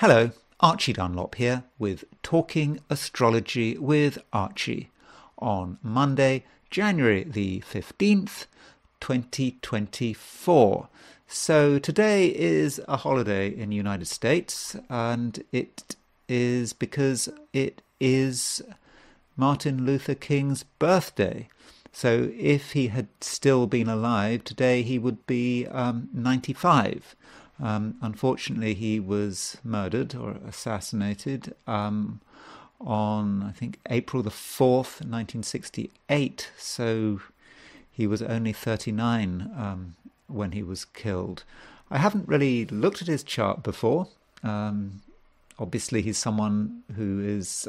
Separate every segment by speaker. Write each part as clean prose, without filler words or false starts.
Speaker 1: Hello, Archie Dunlop here with Talking Astrology with Archie on Monday, January the 15th, 2024. So today is a holiday in the United States, and it is because it is Martin Luther King's birthday. So if he had still been alive today, he would be 95. Unfortunately, he was murdered or assassinated on, I think, April the 4th, 1968. So he was only 39 when he was killed. I haven't really looked at his chart before. Obviously, he's someone who is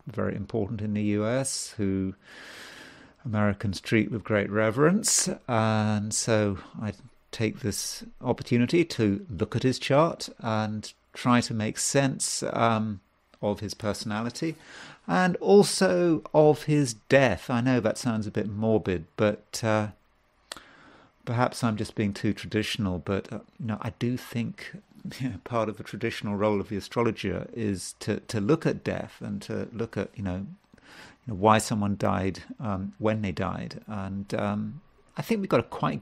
Speaker 1: very important in the US, who Americans treat with great reverence. And so I take this opportunity to look at his chart and try to make sense of his personality and also of his death. I know that sounds a bit morbid, but perhaps I'm just being too traditional. But I do think part of the traditional role of the astrologer is to look at death and to look at why someone died when they died. And I think we've got quite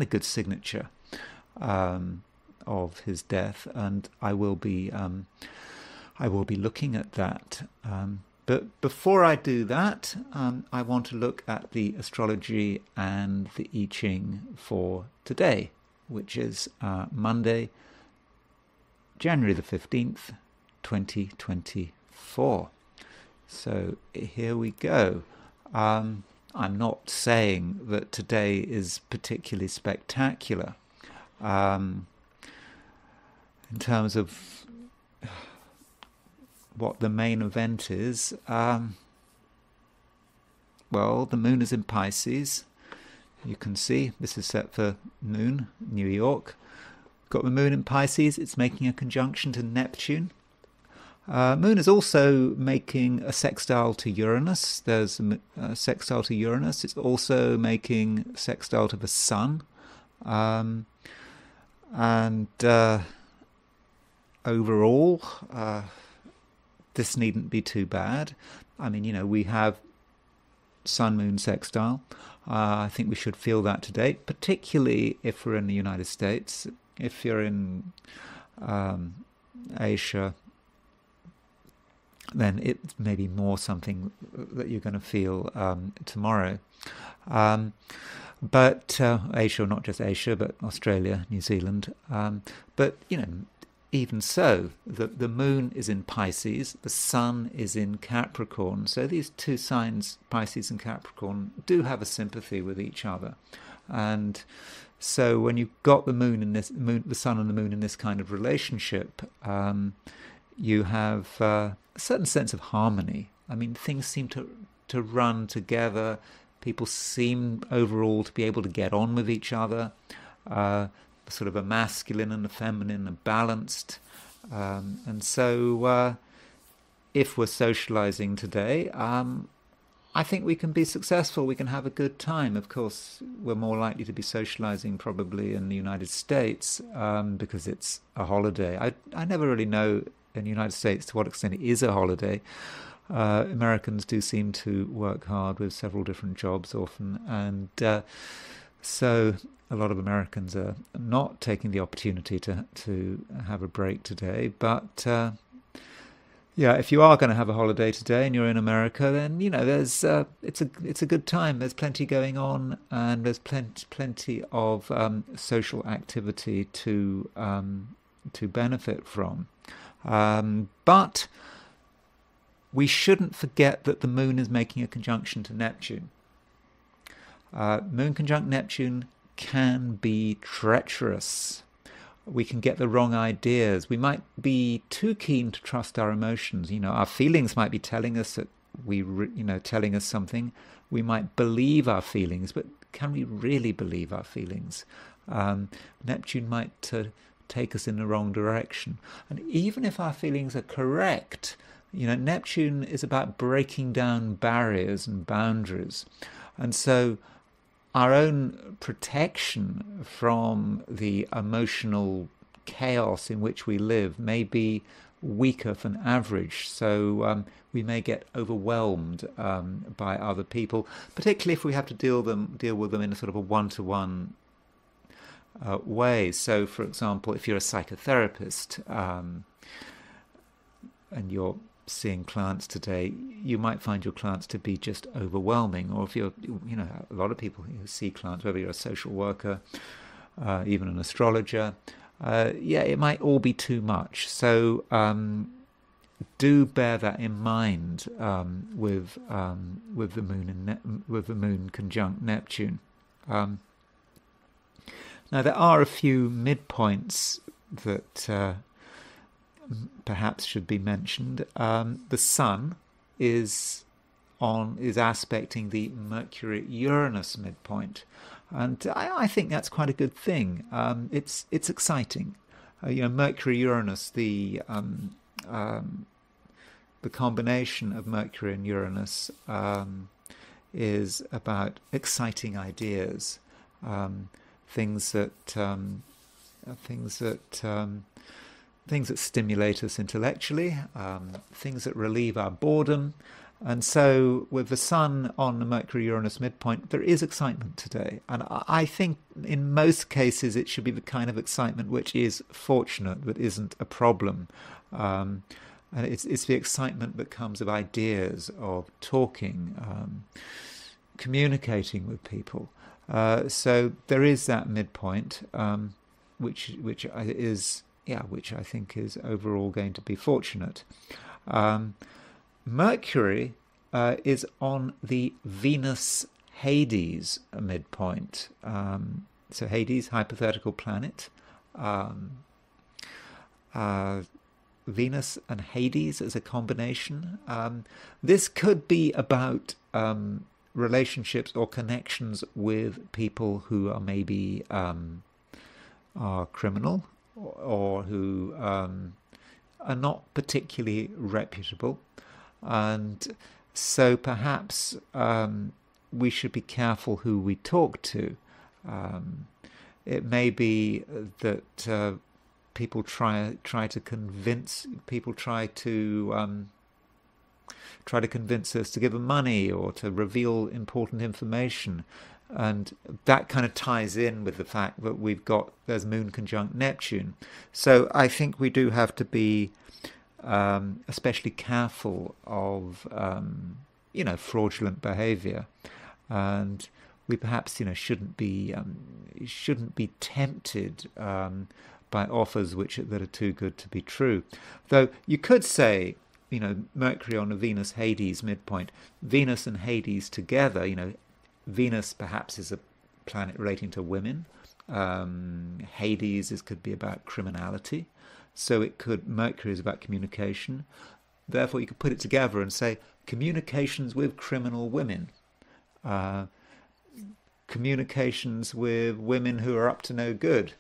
Speaker 1: a good signature of his death, and I will be looking at that. But before I do that, I want to look at the astrology and the I Ching for today, which is Monday, January the 15th, 2024. So here we go. I'm not saying that today is particularly spectacular in terms of what the main event is. Well, the moon is in Pisces. You can see this is set for Moon, New York. Got the moon in Pisces. It's making a conjunction to Neptune. Moon is also making a sextile to Uranus. There's a sextile to Uranus. It's also making a sextile to the Sun. Overall, this needn't be too bad. I mean, we have Sun-Moon sextile. I think we should feel that today, particularly if we're in the United States. If you're in Asia, then it may be more something that you're going to feel tomorrow. But Asia, not just Asia, but Australia, New Zealand. But even so, the moon is in Pisces, the sun is in Capricorn. So these two signs, Pisces and Capricorn, do have a sympathy with each other. And so when you've got the sun and the moon in this kind of relationship, you have a certain sense of harmony. I mean, things seem to run together. People seem overall to be able to get on with each other. Sort of a masculine and a feminine are balanced. And so if we're socializing today, I think we can be successful. We can have a good time. Of course, we're more likely to be socializing probably in the United States because it's a holiday. I never really know in the United States to what extent it is a holiday. Americans do seem to work hard with several different jobs often, and so a lot of Americans are not taking the opportunity to have a break today. But if you are going to have a holiday today and you're in America, then there's it's a good time. There's plenty going on, and there's plenty of social activity to benefit from. But we shouldn't forget that the moon is making a conjunction to Neptune. Moon conjunct Neptune can be treacherous. We can get the wrong ideas. We might be too keen to trust our emotions. Our feelings might be telling us that telling us something. We might believe our feelings, but can we really believe our feelings? Neptune might take us in the wrong direction. And even if our feelings are correct, Neptune is about breaking down barriers and boundaries. And so our own protection from the emotional chaos in which we live may be weaker than average, so we may get overwhelmed by other people, particularly if we have to deal with them in a sort of a one-to-one way. So, for example, if you're a psychotherapist and you're seeing clients today, you might find your clients to be just overwhelming. Or if you're, a lot of people who see clients, whether you're a social worker, even an astrologer, it might all be too much. So do bear that in mind with the moon with the moon conjunct Neptune. Now there are a few midpoints that perhaps should be mentioned. The Sun is aspecting the Mercury-Uranus midpoint, and I think that's quite a good thing. It's exciting. Mercury-Uranus, the combination of Mercury and Uranus is about exciting ideas, things that stimulate us intellectually, things that relieve our boredom. And so with the Sun on the Mercury-Uranus midpoint, there is excitement today. And I think in most cases it should be the kind of excitement which is fortunate, that isn't a problem. And it's the excitement that comes of ideas, of talking, communicating with people. So there is that midpoint, which I think is overall going to be fortunate. Mercury is on the Venus-Hades midpoint. So Hades, hypothetical planet. Venus and Hades as a combination. This could be about relationships or connections with people who are maybe are criminal, or who are not particularly reputable. And so perhaps we should be careful who we talk to. It may be that people try to convince us to give them money or to reveal important information. And that kind of ties in with the fact that there's Moon conjunct Neptune. So I think we do have to be especially careful of fraudulent behaviour, and we perhaps shouldn't be tempted by offers that are too good to be true. Though you could say, Mercury on a Venus-Hades midpoint, Venus and Hades together, Venus perhaps is a planet relating to women. Hades could be about criminality. So Mercury is about communication. Therefore, you could put it together and say communications with criminal women, communications with women who are up to no good.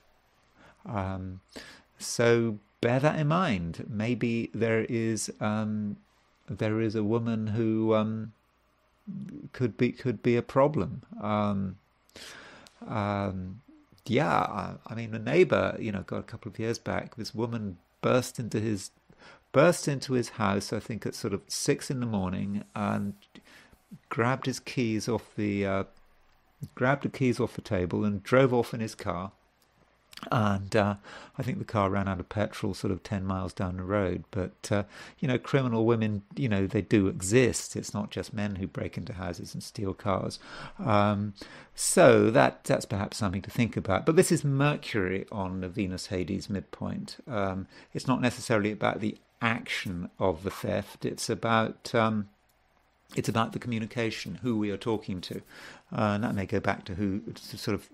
Speaker 1: So bear that in mind. Maybe there is a woman who could be a problem. The neighbour, got a couple of years back, this woman burst into his house, I think at sort of 6 a.m, and grabbed the keys off the table and drove off in his car. And I think the car ran out of petrol sort of 10 miles down the road. But, criminal women, they do exist. It's not just men who break into houses and steal cars. So that's perhaps something to think about. But this is Mercury on the Venus-Hades midpoint. It's not necessarily about the action of the theft. It's about the communication, who we are talking to. And that may go back to sort of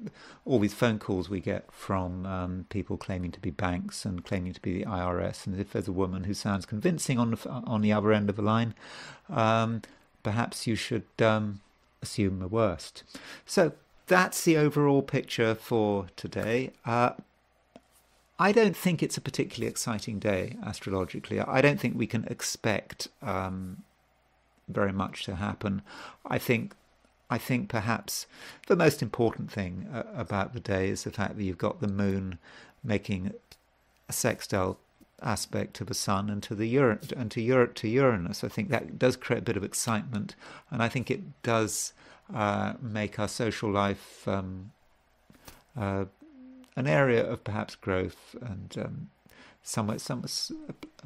Speaker 1: all these phone calls we get from people claiming to be banks and claiming to be the IRS. And if there's a woman who sounds convincing on the other end of the line, perhaps you should assume the worst. So that's the overall picture for today. I don't think it's a particularly exciting day astrologically. I don't think we can expect very much to happen. I think perhaps the most important thing about the day is the fact that you've got the moon making a sextile aspect to the Sun and to to Uranus. I think that does create a bit of excitement, and I think it does make our social life an area of perhaps growth and a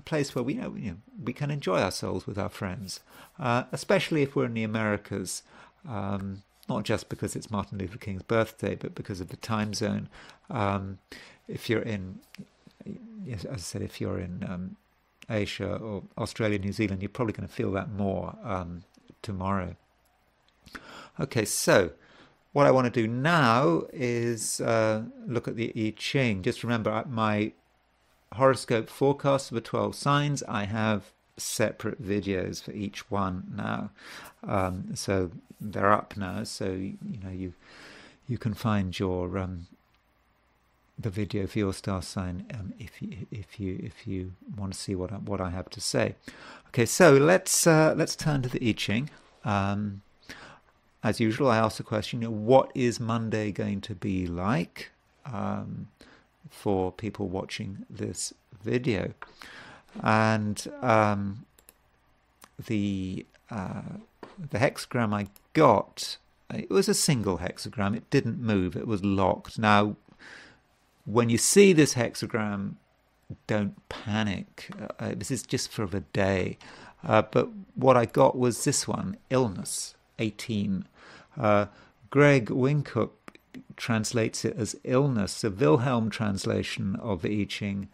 Speaker 1: place where we can enjoy ourselves with our friends, especially if we're in the Americas. Not just because it's Martin Luther King's birthday, but because of the time zone. If you're in, as I said, if you're in Asia or Australia, New Zealand, you're probably going to feel that more tomorrow. Okay, so what I want to do now is look at the I Ching. Just remember my horoscope forecast for the 12 signs. I have separate videos for each one now, so they're up now. So you can find your the video for your star sign if you want to see what I have to say. Okay, so let's turn to the I Ching. As usual, I ask the question: what is Monday going to be like for people watching this video? And the hexagram I got, it was a single hexagram. It didn't move. It was locked. Now, when you see this hexagram, don't panic. This is just for the day. But what I got was this one, illness, 18. Greg Winkup translates it as illness. The Wilhelm translation of the I Ching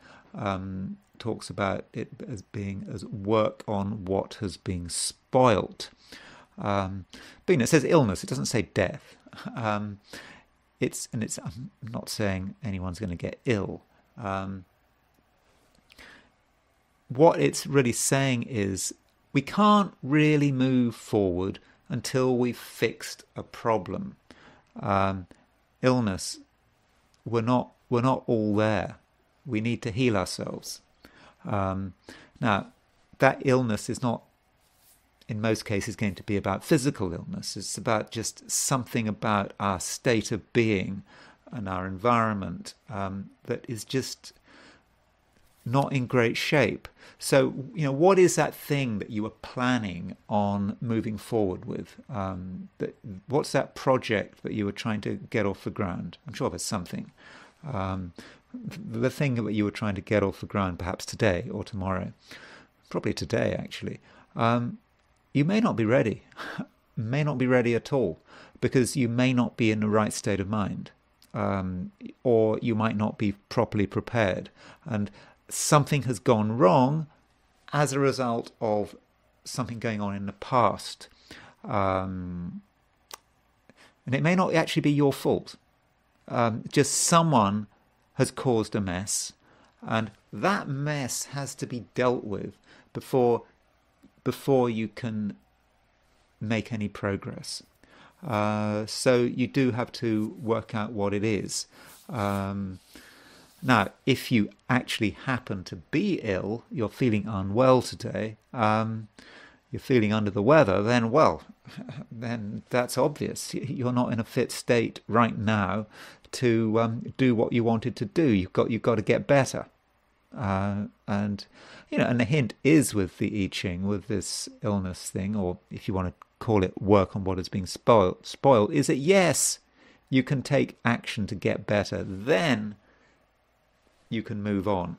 Speaker 1: talks about it as being as work on what has been spoilt. But it says illness. It doesn't say death. I'm not saying anyone's going to get ill. What it's really saying is we can't really move forward until we've fixed a problem. Illness, we're not all there. We need to heal ourselves. Now, that illness is not, in most cases, going to be about physical illness. It's about just something about our state of being and our environment that is just not in great shape. So, what is that thing that you were planning on moving forward with? What's that project that you were trying to get off the ground? I'm sure there's something. The thing that you were trying to get off the ground perhaps today or tomorrow, probably today actually, you may not be ready, may not be ready at all, because you may not be in the right state of mind, or you might not be properly prepared, and something has gone wrong as a result of something going on in the past. And it may not actually be your fault. Just someone has caused a mess, and that mess has to be dealt with before you can make any progress. So you do have to work out what it is. Now, if you actually happen to be ill, you're feeling unwell today, you're feeling under the weather, then that's obvious. You're not in a fit state right now to do what you wanted to do. You've got to get better. And the hint is with the I Ching, with this illness thing, or if you want to call it work on what is being spoiled, is that yes, you can take action to get better. Then you can move on.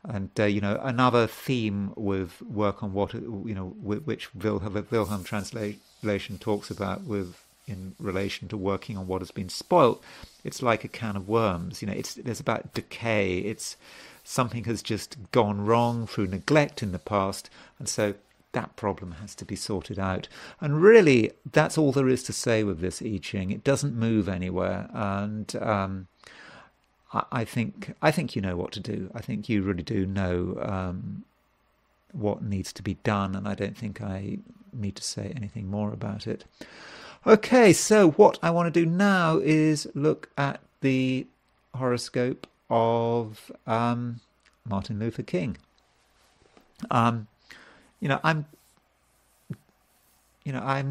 Speaker 1: Another theme with work on what, which Wilhelm translation talks about in relation to working on what has been spoilt, it's like a can of worms. There's about decay. It's something has just gone wrong through neglect in the past, and so that problem has to be sorted out. And really, that's all there is to say with this I Ching. It doesn't move anywhere, and I think you know what to do. I think you really do know what needs to be done, and I don't think I need to say anything more about it. Okay, so what I want to do now is look at the horoscope of Martin Luther King. I'm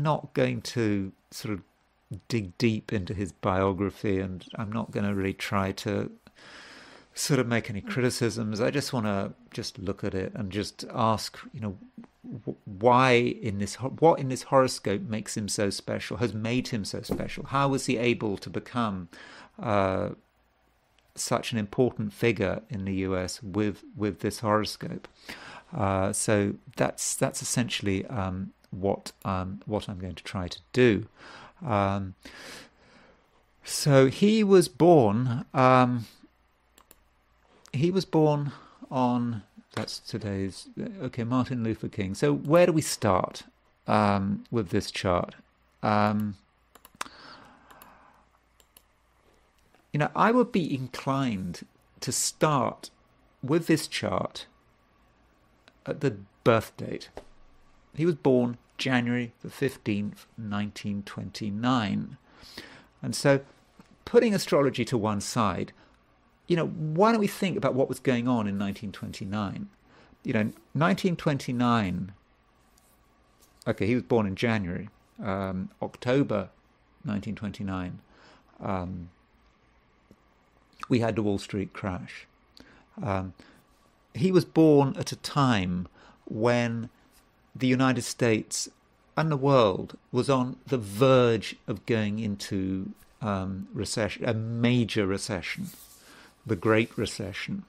Speaker 1: not going to sort of dig deep into his biography, and I'm not going to really try to sort of make any criticisms. I just want to just look at it and just ask, why in this what in this horoscope makes him so special, has made him so special. How was he able to become such an important figure in the US with this horoscope? So that's essentially what I'm going to try to do. So he was born. He was born on, that's today's, okay, Martin Luther King. So where do we start with this chart? I would be inclined to start with this chart at the birth date. He was born January the 15th, 1929. And so putting astrology to one side, why don't we think about what was going on in 1929? 1929, okay, he was born in January. October 1929, we had the Wall Street crash. He was born at a time when the United States and the world was on the verge of going into recession, a major recession. The Great Recession.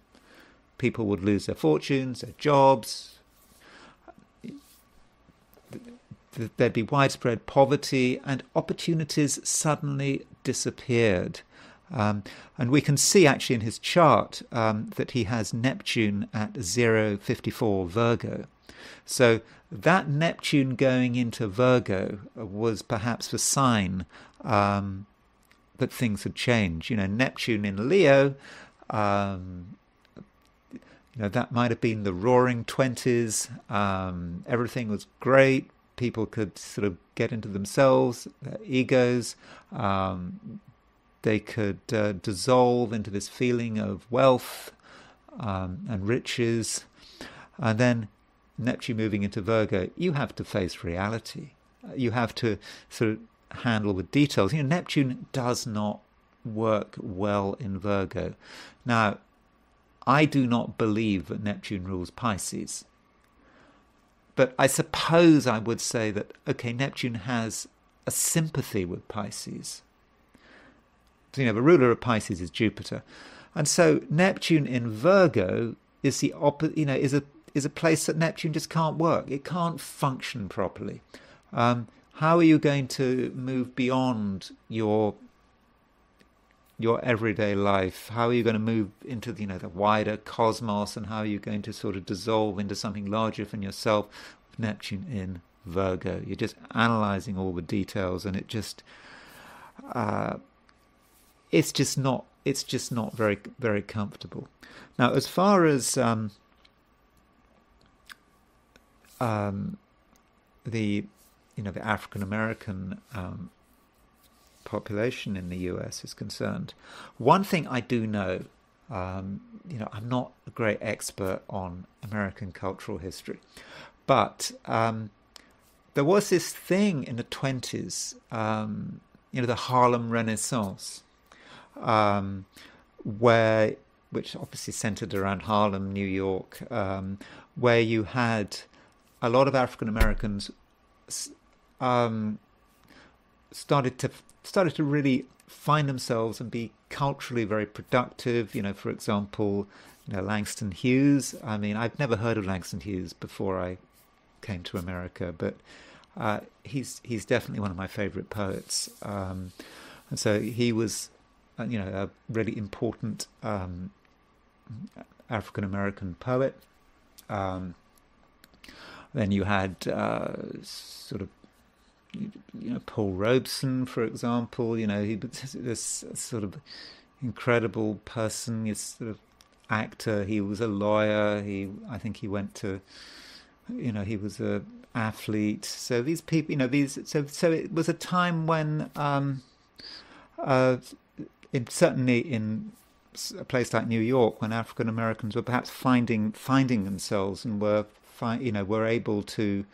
Speaker 1: People would lose their fortunes, their jobs. There'd be widespread poverty, and opportunities suddenly disappeared. And we can see actually in his chart that he has Neptune at 054 Virgo. So that Neptune going into Virgo was perhaps a sign that things had changed. Neptune in Leo, that might have been the roaring 20s. Everything was great. People could sort of get into themselves, their egos. They could dissolve into this feeling of wealth and riches. And then Neptune moving into Virgo, you have to face reality. You have to sort of handle with details. Neptune does not work well in Virgo. Now, I do not believe that Neptune rules Pisces. But I suppose I would say that, okay, Neptune has a sympathy with Pisces. The ruler of Pisces is Jupiter. And so Neptune in Virgo is the is a place that Neptune just can't work. It can't function properly. How are you going to move beyond your everyday life? How are you going to move into the wider cosmos, and how are you going to sort of dissolve into something larger than yourself with Neptune in Virgo? You're just analyzing all the details, and it's just not very, very comfortable. Now, as far as the African American population in the US is concerned, one thing I do know, I'm not a great expert on American cultural history, but there was this thing in the 20s, the Harlem Renaissance, which obviously centered around Harlem, New York, where you had a lot of African Americans started to really find themselves and be culturally very productive. For example, Langston Hughes. I mean, I've never heard of Langston Hughes before I came to America, but he's definitely one of my favorite poets. And so he was, a really important African American poet. Then you had sort of, Paul Robeson, for example. He was this sort of incredible person, this sort of actor. He was a lawyer. I think he went to, he was a athlete. So these people, so it was a time when, certainly in a place like New York, when African Americans were perhaps finding themselves and were able to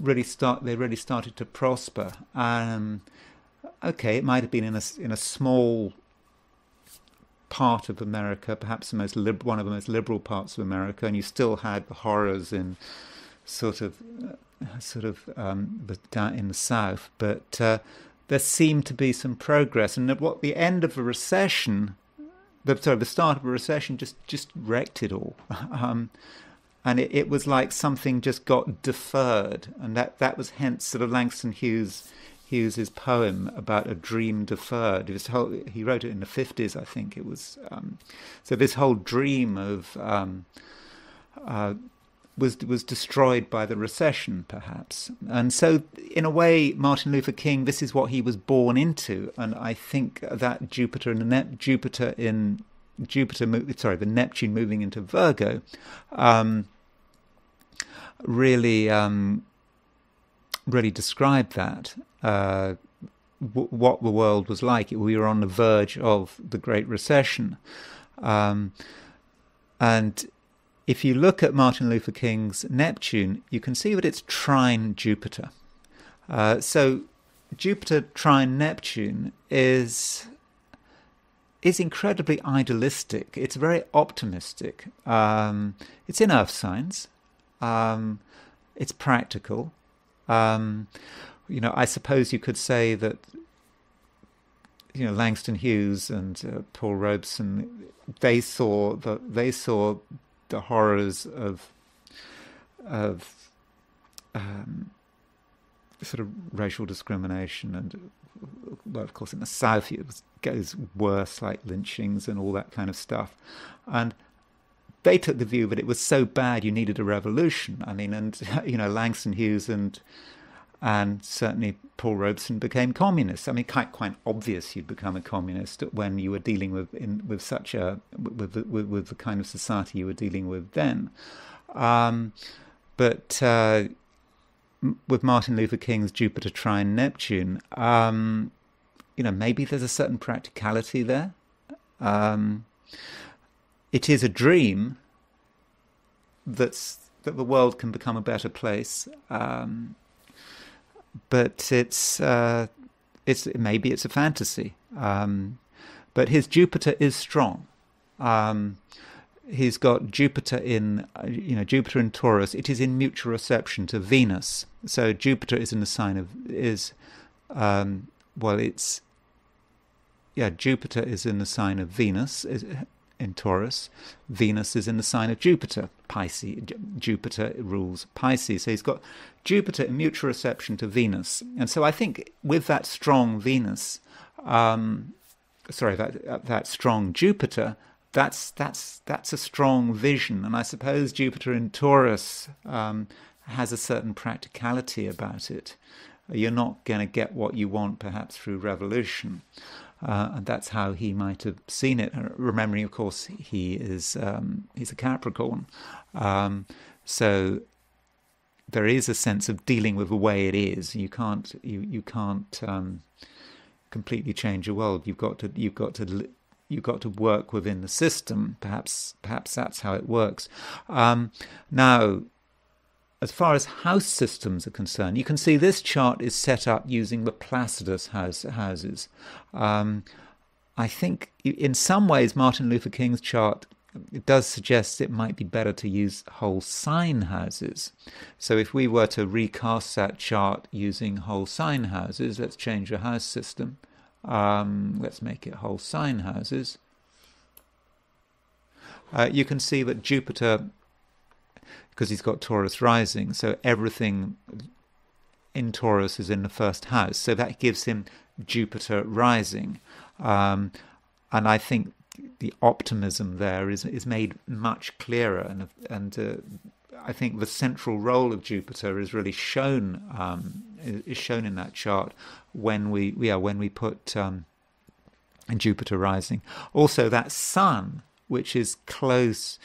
Speaker 1: really started to prosper. Okay, it might have been in a small part of America, perhaps the most one of the most liberal parts of America, and you still had the horrors in sort of down in the South, but there seemed to be some progress, and what the end of a recession, the start of a recession just wrecked it all. And it was like something just got deferred, and that was hence sort of Langston Hughes's poem about a dream deferred. He wrote it in the 50s, I think it was. So this whole dream of was destroyed by the recession, perhaps. And so, in a way, Martin Luther King, this is what he was born into. And I think that the Neptune moving into Virgo, really described that, what the world was like. We were on the verge of the Great Recession. And if you look at Martin Luther King's Neptune, you can see that it's trine Jupiter. So Jupiter trine Neptune is incredibly idealistic. It's very optimistic. It's in earth signs. It's practical. I suppose you could say that Langston Hughes and Paul Robeson, they saw the horrors of sort of racial discrimination, and well, of course in the South it goes worse, like lynchings and all that kind of stuff. And they took the view that it was so bad you needed a revolution. I mean, and Langston Hughes and certainly Paul Robeson became communists. I mean, quite obvious you'd become a communist when you were dealing with the kind of society you were dealing with then. But with Martin Luther King's Jupiter trine Neptune, maybe there's a certain practicality there. It is a dream that the world can become a better place. But maybe it's a fantasy. But his Jupiter is strong. He's got Jupiter in Taurus. It is in mutual reception to Venus. So Jupiter is in the sign of Jupiter is in the sign of Venus in Taurus. Venus is in the sign of Jupiter, Pisces. Jupiter rules Pisces. So he's got Jupiter in mutual reception to Venus. And so I think with that strong Venus, that strong Jupiter, that's a strong vision. And I suppose Jupiter in Taurus has a certain practicality about it. You're not going to get what you want perhaps through revolution. And that's how he might have seen it. Remembering, of course, he's a Capricorn, so there is a sense of dealing with the way it is. You can't completely change your world. You've got to work within the system. Perhaps that's how it works. Now, as far as house systems are concerned, you can see this chart is set up using the Placidus houses. I think in some ways Martin Luther King's chart, it does suggest it might be better to use whole sign houses. So if we were to recast that chart using whole sign houses, let's change the house system. Let's make it whole sign houses. You can see that Jupiter, because he's got Taurus rising, so everything in Taurus is in the first house. So that gives him Jupiter rising. And I think the optimism there is made much clearer. And I think the central role of Jupiter is really shown in that chart when we put Jupiter rising. Also, that Sun, which is close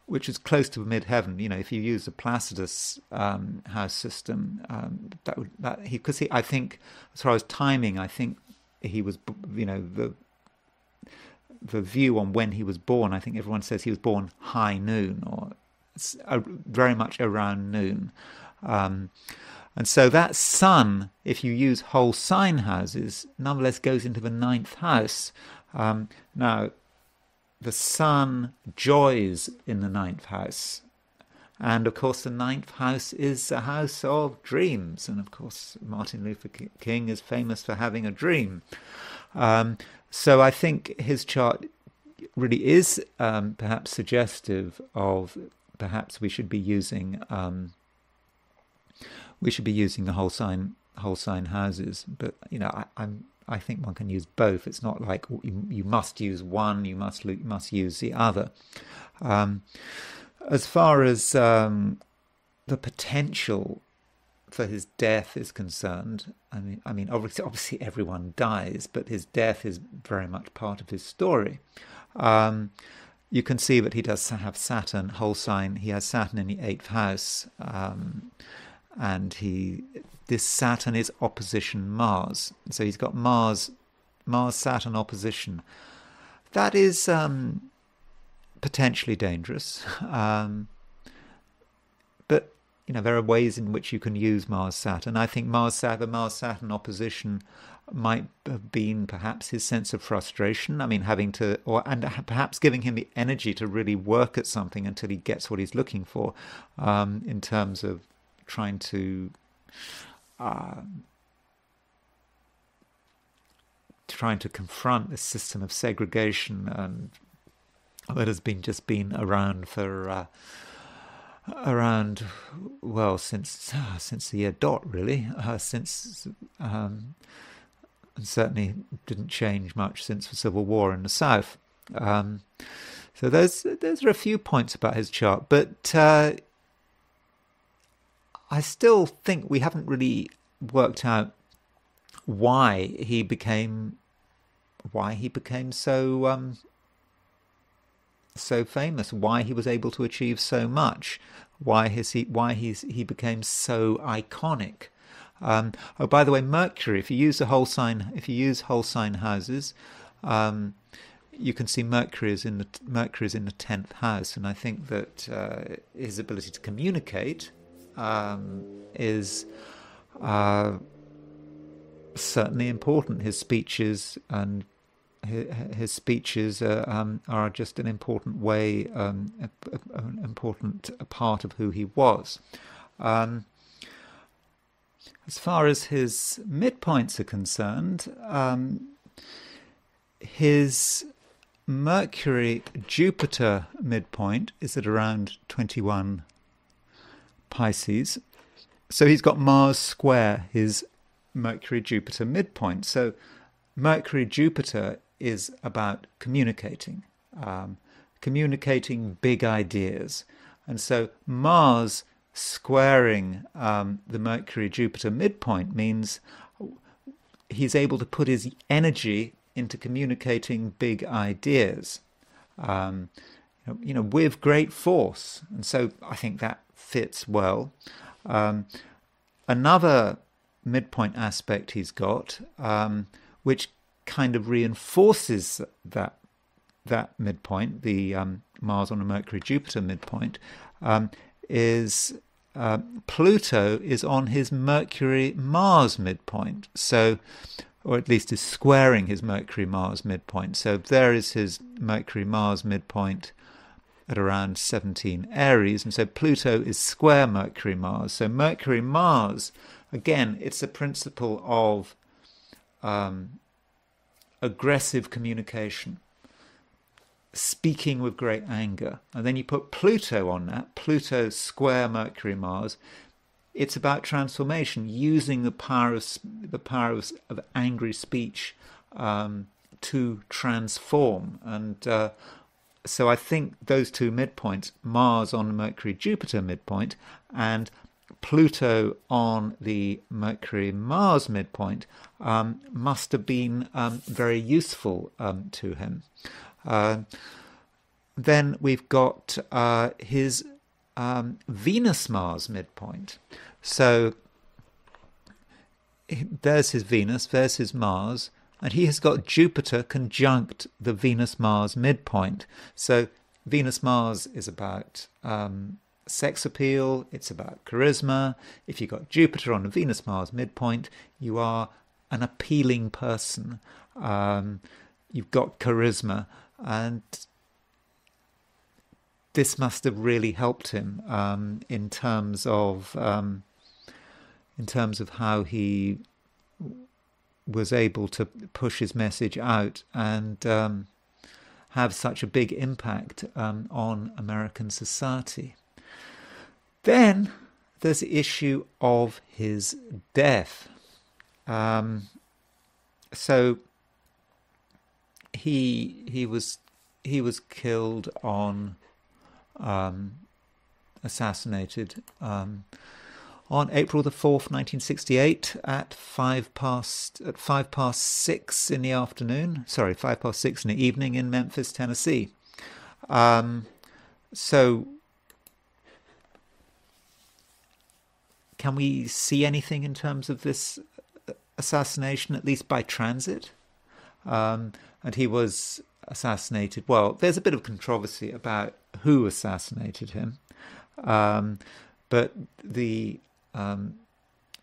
Speaker 1: to the midheaven. If you use the Placidus house system, I think as far as timing, I think he was, the view on when he was born, I think everyone says he was born high noon, or very much around noon. And so that Sun, if you use whole sign houses, nonetheless goes into the 9th house. Now, the sun joys in the ninth house. And of course, the ninth house is a house of dreams. And of course, Martin Luther King is famous for having a dream. So I think his chart really is perhaps suggestive of perhaps we should be using the whole sign houses. But I think one can use both. It's not like you must use one, you must use the other. As far as the potential for his death is concerned, I mean, obviously everyone dies, but his death is very much part of his story. You can see that he does have Saturn, whole sign. He has Saturn in the 8th house, and this Saturn is opposition Mars. So he's got Mars-Saturn opposition. That is potentially dangerous, but there are ways in which you can use Mars-Saturn. I think the Mars-Saturn opposition might have been perhaps his sense of frustration. I mean, and perhaps giving him the energy to really work at something until he gets what he's looking for, in terms of trying to confront this system of segregation that has been around for since the year dot, really, certainly didn't change much since the Civil War in the South. So those are a few points about his chart, but I still think we haven't really worked out why he became so famous, why he was able to achieve so much, why he became so iconic. Oh, by the way, Mercury. If you use whole sign houses, you can see Mercury is in the 10th house, and I think that his ability to communicate is certainly important. His speeches are just an important way, an important part of who he was. As far as his midpoints are concerned, his Mercury-Jupiter midpoint is at around 21 Pisces. So he's got Mars square his Mercury-Jupiter midpoint. So Mercury-Jupiter is about communicating big ideas. And so Mars squaring the Mercury-Jupiter midpoint means he's able to put his energy into communicating big ideas, with great force. And so I think that fits well. Another midpoint aspect he's got, which kind of reinforces that midpoint, the Mars on a Mercury-Jupiter midpoint, is Pluto is on his Mercury-Mars midpoint, so, or at least is squaring his Mercury-Mars midpoint. So there is his Mercury-Mars midpoint at around 17 Aries, and so Pluto is square Mercury-Mars. So Mercury-Mars, again, it's a principle of aggressive communication, speaking with great anger. And then you put Pluto on that, Pluto square Mercury-Mars. It's about transformation, using the power of angry speech to transform. And so I think those two midpoints, Mars on the Mercury-Jupiter midpoint and Pluto on the Mercury-Mars midpoint, must have been very useful to him. Then we've got his Venus-Mars midpoint. So there's his Venus, there's his Mars, and he has got Jupiter conjunct the Venus-Mars midpoint. So Venus-Mars is about sex appeal, it's about charisma. If you've got Jupiter on the Venus-Mars midpoint, you are an appealing person. You've got charisma. And this must have really helped him in terms of how he was able to push his message out and have such a big impact on American society. Then there's the issue of his death. So he was killed assassinated on April the 4th, 1968, at 5:06 in the afternoon. Sorry, 5:06 in the evening in Memphis, Tennessee. So, can we see anything in terms of this assassination, at least by transit? And he was assassinated. Well, there's a bit of controversy about who assassinated him, but the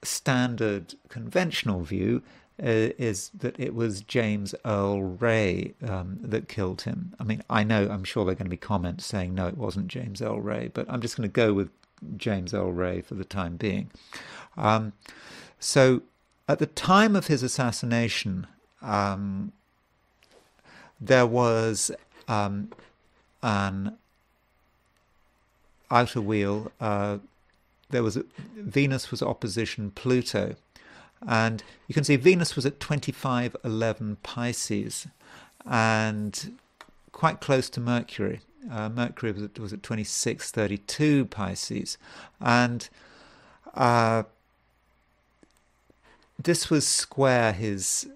Speaker 1: standard conventional view is that it was James Earl Ray that killed him. I mean, I'm sure there are going to be comments saying, no, it wasn't James Earl Ray, but I'm just going to go with James Earl Ray for the time being. So at the time of his assassination, there was an outer wheel. Venus was opposition Pluto, and you can see Venus was at 2511 Pisces, and quite close to Mercury. Mercury was at 2632 Pisces, and this was square his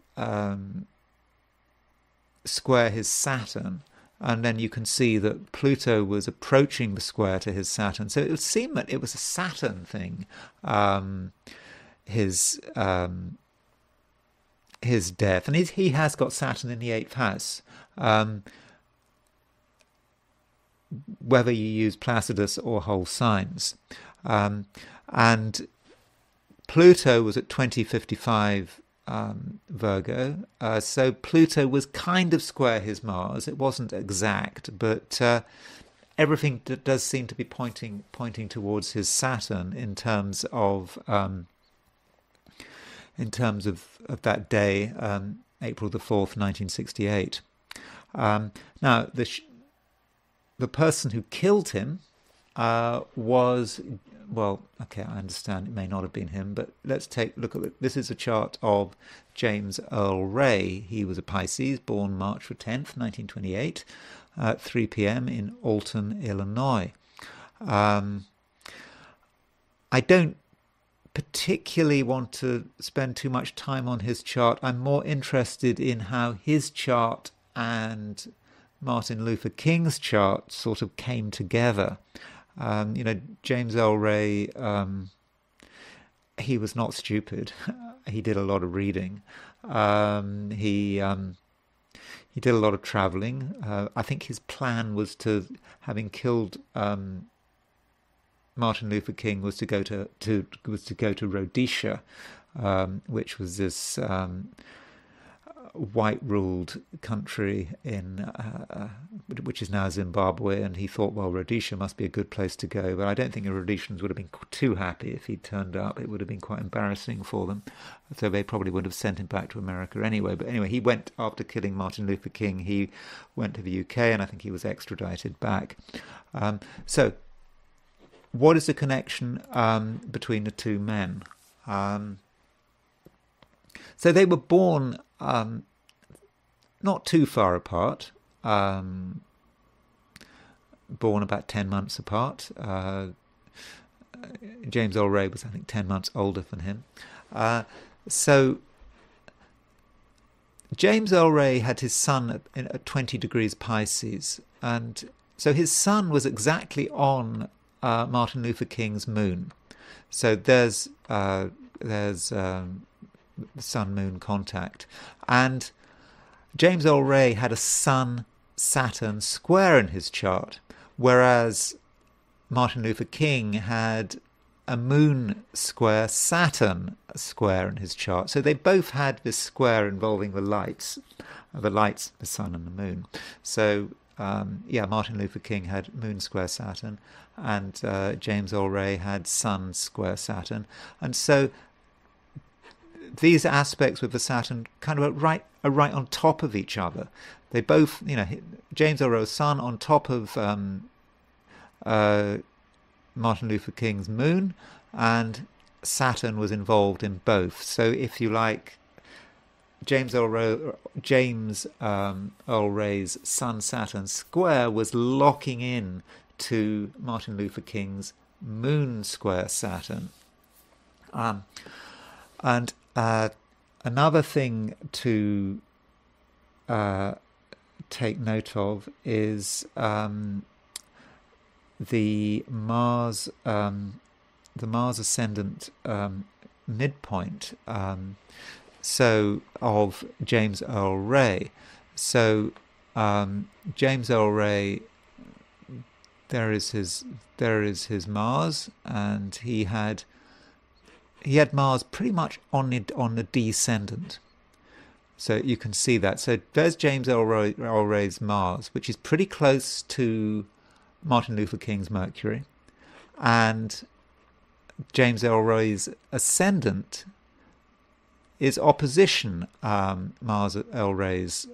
Speaker 1: Saturn. And then you can see that Pluto was approaching the square to his Saturn. So it would seem that it was a Saturn thing, his death. And he has got Saturn in the 8th house. Whether you use Placidus or whole signs. And Pluto was at 2055 Virgo, so Pluto was kind of square his Mars. It wasn't exact, but everything does seem to be pointing towards his Saturn in terms of that day, April the 4th, 1968. Now the person who killed him was. Well, okay, I understand it may not have been him, but let's look at it. This is a chart of James Earl Ray. He was a Pisces, born March the 10th, 1928, at 3 p.m. in Alton, Illinois. I don't particularly want to spend too much time on his chart. I'm more interested in how his chart and Martin Luther King's chart sort of came together. James Earl Ray, he was not stupid. He did a lot of reading. He did a lot of traveling. I think his plan was having killed Martin Luther King, was to go to Rhodesia, which was this white-ruled country which is now Zimbabwe, and he thought, well, Rhodesia must be a good place to go, but I don't think the Rhodesians would have been too happy if he'd turned up. It would have been quite embarrassing for them, so they probably would have sent him back to America anyway. But anyway, he went, after killing Martin Luther King, he went to the UK, and I think he was extradited back. So what is the connection between the two men? So they were born not too far apart, born about 10 months apart. James Earl Ray was, I think, 10 months older than him. So James Earl Ray had his sun at 20 degrees Pisces, and so his sun was exactly on Martin Luther King's moon. So there's sun-moon contact, and James Earl Ray had a Sun-Saturn square in his chart, whereas Martin Luther King had a Moon square, Saturn square in his chart. So they both had this square involving the lights, the sun and the moon. So Martin Luther King had Moon square Saturn, and James Earl Ray had Sun square Saturn. And so these aspects with the Saturn kind of are right on top of each other. They both, James Earl Ray's Sun on top of Martin Luther King's Moon, and Saturn was involved in both. So if you like, James Earl Ray's Sun-Saturn square was locking in to Martin Luther King's Moon square Saturn. And another thing to take note of is the Mars ascendant midpoint. So of James Earl Ray. So James Earl Ray, there is his Mars, and he had Mars pretty much on the descendant. So you can see that. So there's James Earl Ray's Mars, which is pretty close to Martin Luther King's Mercury, and James Earl Ray's ascendant is opposition opposition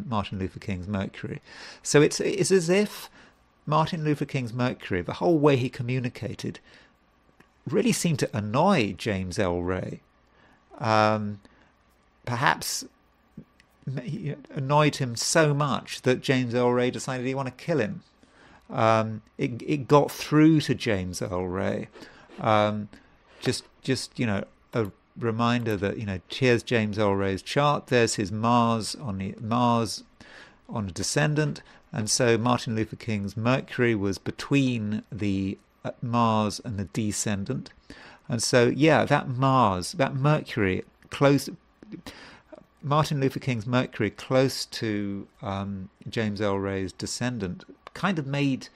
Speaker 1: Martin Luther King's Mercury. So it's as if Martin Luther King's Mercury, the whole way he communicated, really seemed to annoy James Earl Ray. Perhaps annoyed him so much that James Earl Ray decided he wanted to kill him. It got through to James Earl Ray. Just a reminder that here's James Earl Ray's chart. There's his Mars on the descendant, and so Martin Luther King's Mercury was between the Mars and the descendant, and so that Mercury close. Martin Luther King's Mercury close to James Earl Ray's descendant kind of made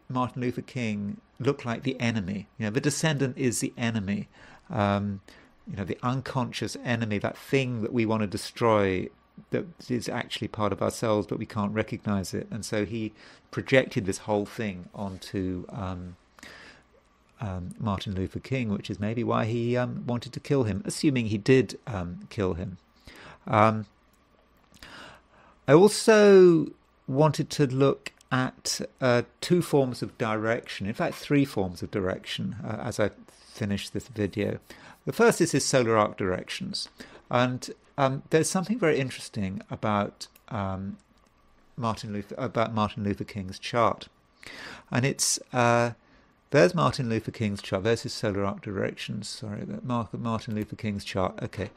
Speaker 1: Martin Luther King look like the enemy. The descendant is the enemy, the unconscious enemy, that thing that we want to destroy, that is actually part of ourselves, but we can't recognize it. And so he projected this whole thing onto Martin Luther King, which is maybe why he wanted to kill him, assuming he did kill him. I also wanted to look at two forms of direction, in fact 3 forms of direction, as I finish this video. The first is his solar arc directions, and there's something very interesting about Martin Luther King's chart, and it's there's Martin Luther King's chart. There's his solar arc directions. Sorry, Martin Luther King's chart. Okay.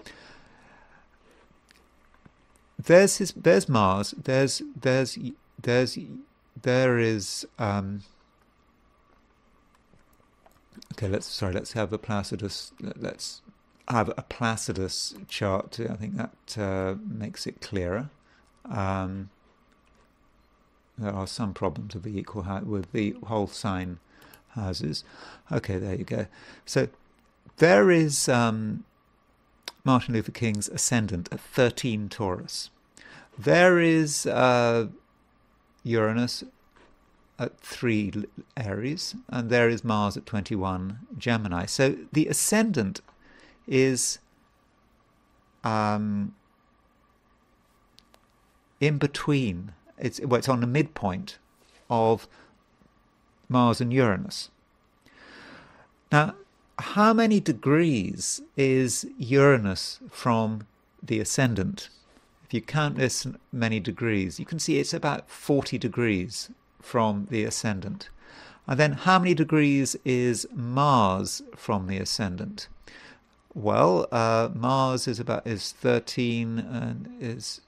Speaker 1: There's Mars. There is okay. Let's have a Placidus. Let's have a Placidus chart. I think that makes it clearer. There are some problems with the equal height with the whole sign houses. Okay, there you go. So there is Martin Luther King's ascendant at 13 Taurus. There is Uranus at 3 Aries, and there is Mars at 21 Gemini. So the ascendant is in between. It's on the midpoint of Mars and Uranus. Now, how many degrees is Uranus from the ascendant? If you count this many degrees, you can see it's about 40 degrees from the ascendant. And then how many degrees is Mars from the ascendant? Well, Mars is 13 and is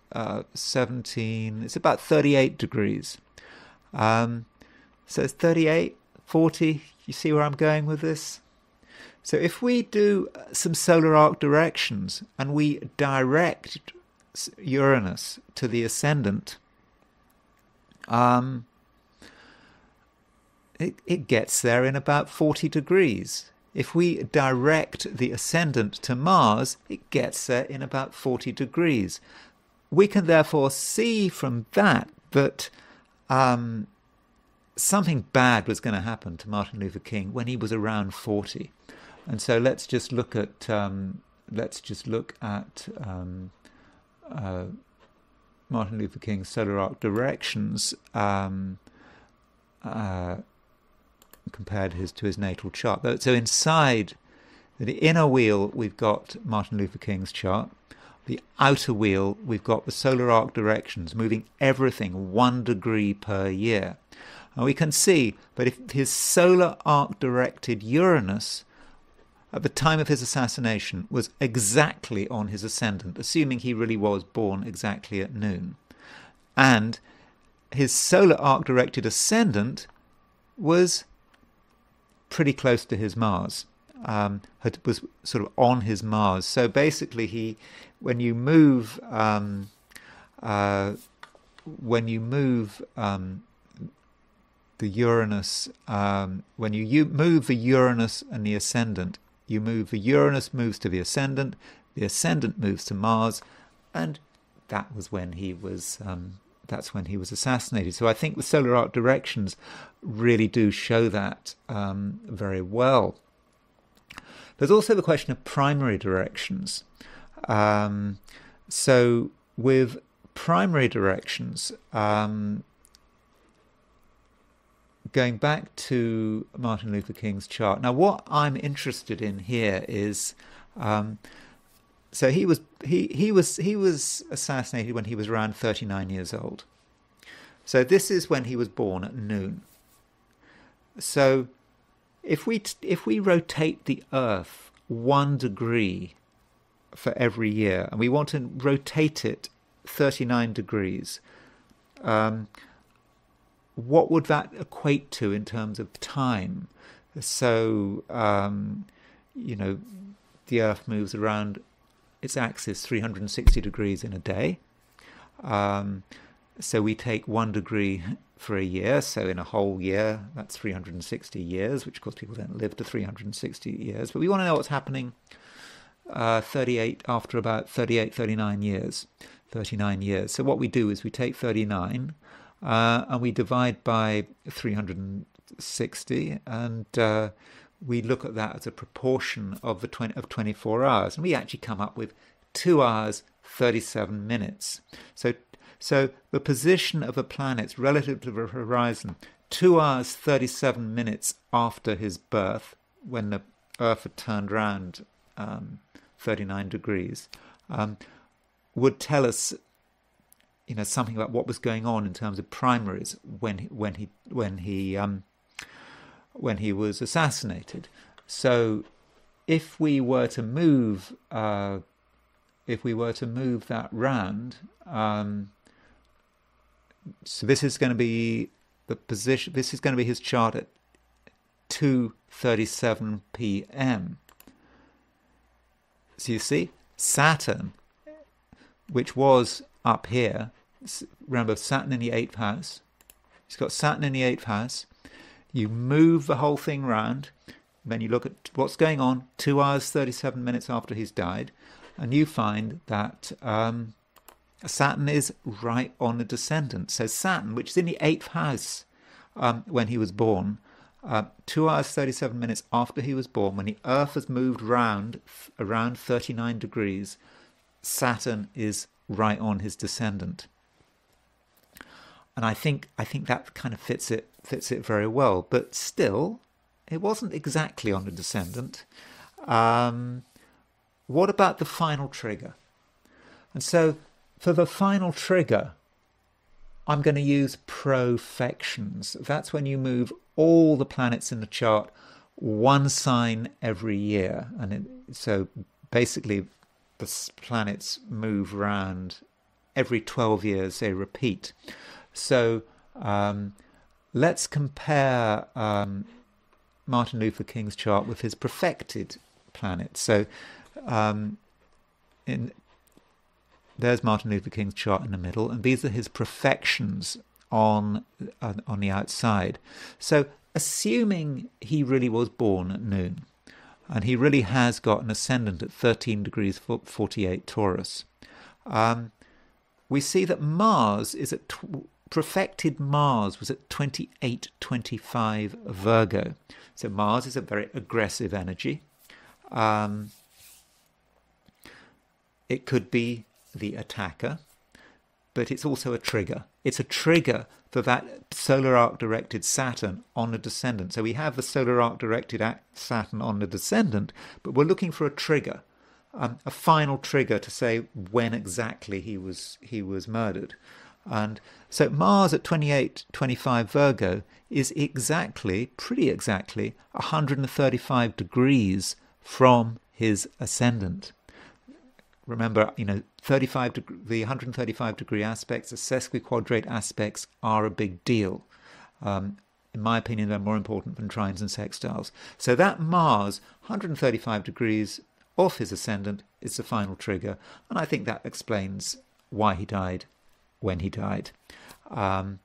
Speaker 1: 17. It's about 38 degrees. So it's 38, 40. You see where I'm going with this? So if we do some solar arc directions and we direct Uranus to the ascendant, it gets there in about 40 degrees. If we direct the ascendant to Mars, it gets there in about 40 degrees. we can therefore see from that that something bad was going to happen to Martin Luther King when he was around 40. And so let's just look at Martin Luther King's solar arc directions compared to his natal chart. So inside the inner wheel, we've got Martin Luther King's chart. The outer wheel, we've got the solar arc directions, moving everything 1 degree per year. And we can see that if his solar arc directed Uranus at the time of his assassination was exactly on his ascendant, assuming he really was born exactly at noon, and his solar arc directed ascendant was pretty close to his Mars, was sort of on his Mars. So basically, when you move the Uranus, when you move the Uranus and the ascendant, the Uranus moves to the ascendant moves to Mars, and that was when he was assassinated. So I think the solar arc directions really do show that very well. There's also the question of primary directions. So with primary directions, going back to Martin Luther King's chart. Now, what I'm interested in here is, so he was assassinated when he was around 39 years old. So this is when he was born at noon. So if we rotate the Earth 1 degree for every year, and we want to rotate it 39 degrees, what would that equate to in terms of time? So, the Earth moves around its axis 360 degrees in a day. So we take 1 degree for a year. So in a whole year, that's 360 years, which of course people don't live to 360 years. But we want to know what's happening after about 39 years. So what we do is we take 39 and we divide by 360, and we look at that as a proportion of 24 hours, and we actually come up with 2 hours 37 minutes. So the position of the planets relative to the horizon, 2 hours 37 minutes after his birth, when the Earth had turned round 39 degrees, would tell us, something about what was going on in terms of primaries when he was assassinated. So if we were to move that round, so this is going to be the position. This is going to be his chart at 2:37 p.m. So you see, Saturn, which was up here. Remember, Saturn in the 8th house. He's got Saturn in the 8th house. You move the whole thing round, then you look at what's going on 2 hours 37 minutes after he's died, and you find that Saturn is right on the descendant. So Saturn, which is in the 8th house when he was born, 2 hours 37 minutes after he was born, when the Earth has moved around 39 degrees, Saturn is right on his descendant. And I think that kind of fits it very well. But still, it wasn't exactly on the descendant. What about the final trigger? And so for the final trigger, I'm going to use profections. That's when you move all the planets in the chart 1 sign every year. So basically, the planets move around every 12 years, they repeat. So let's compare Martin Luther King's chart with his profected planets. So there's Martin Luther King's chart in the middle, and these are his profections on the outside. So assuming he really was born at noon, and he really has got an ascendant at 13 degrees 48 Taurus, we see that Mars is at profected Mars was at 2825 Virgo. So Mars is a very aggressive energy. It could be the attacker, but it's also a trigger. It's a trigger for that solar arc directed Saturn on the descendant. So we have the solar arc directed Saturn on the descendant, but we're looking for a trigger, a final trigger to say when exactly he was murdered. And so Mars at 2825 Virgo is pretty exactly 135 degrees from his ascendant. Remember, the 135 degree aspects, the sesquiquadrate aspects are a big deal. In my opinion, they're more important than trines and sextiles. So that Mars, 135 degrees off his ascendant, is the final trigger. And I think that explains why he died when he died. And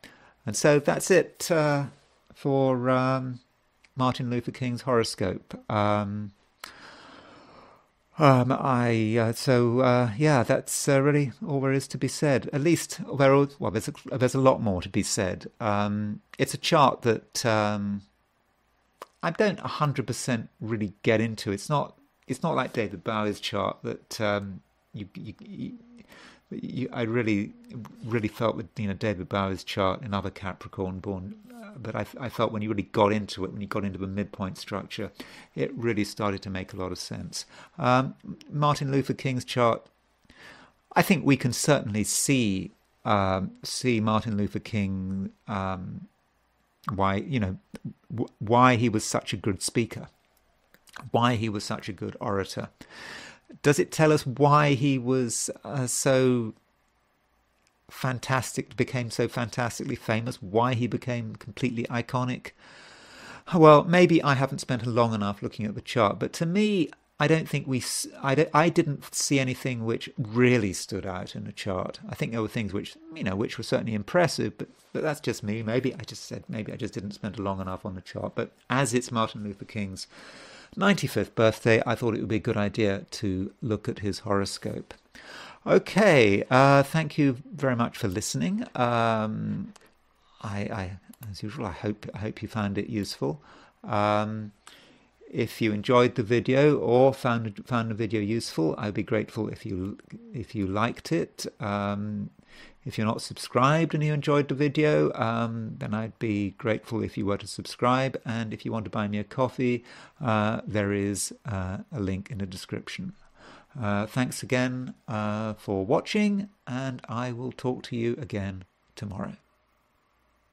Speaker 1: so that's it for Martin Luther King's horoscope. That's really all there is to be said. At least, there's a lot more to be said. It's a chart that I don't 100% really get into. It's not like David Bowie's chart that I really felt with David Bowie's chart, another Capricorn born. But I felt when you really got into it, when you got into the midpoint structure, it really started to make a lot of sense. Martin Luther King's chart, I think we can certainly see Martin Luther King, why he was such a good speaker, why he was such a good orator. Does it tell us why he was so became so fantastically famous, why he became completely iconic? Well, maybe I haven't spent long enough looking at the chart, but to me, I didn't see anything which really stood out in the chart. I think there were things which were certainly impressive, but that's just me. Maybe I just didn't spend long enough on the chart. But as it's Martin Luther King's 95th birthday, I thought it would be a good idea to look at his horoscope. Okay, thank you very much for listening. As usual, I hope you found it useful. If you enjoyed the video or found the video useful, I'd be grateful if you liked it. If you're not subscribed and you enjoyed the video, then I'd be grateful if you were to subscribe. And if you want to buy me a coffee, there is a link in the description. Thanks again for watching, and I will talk to you again tomorrow.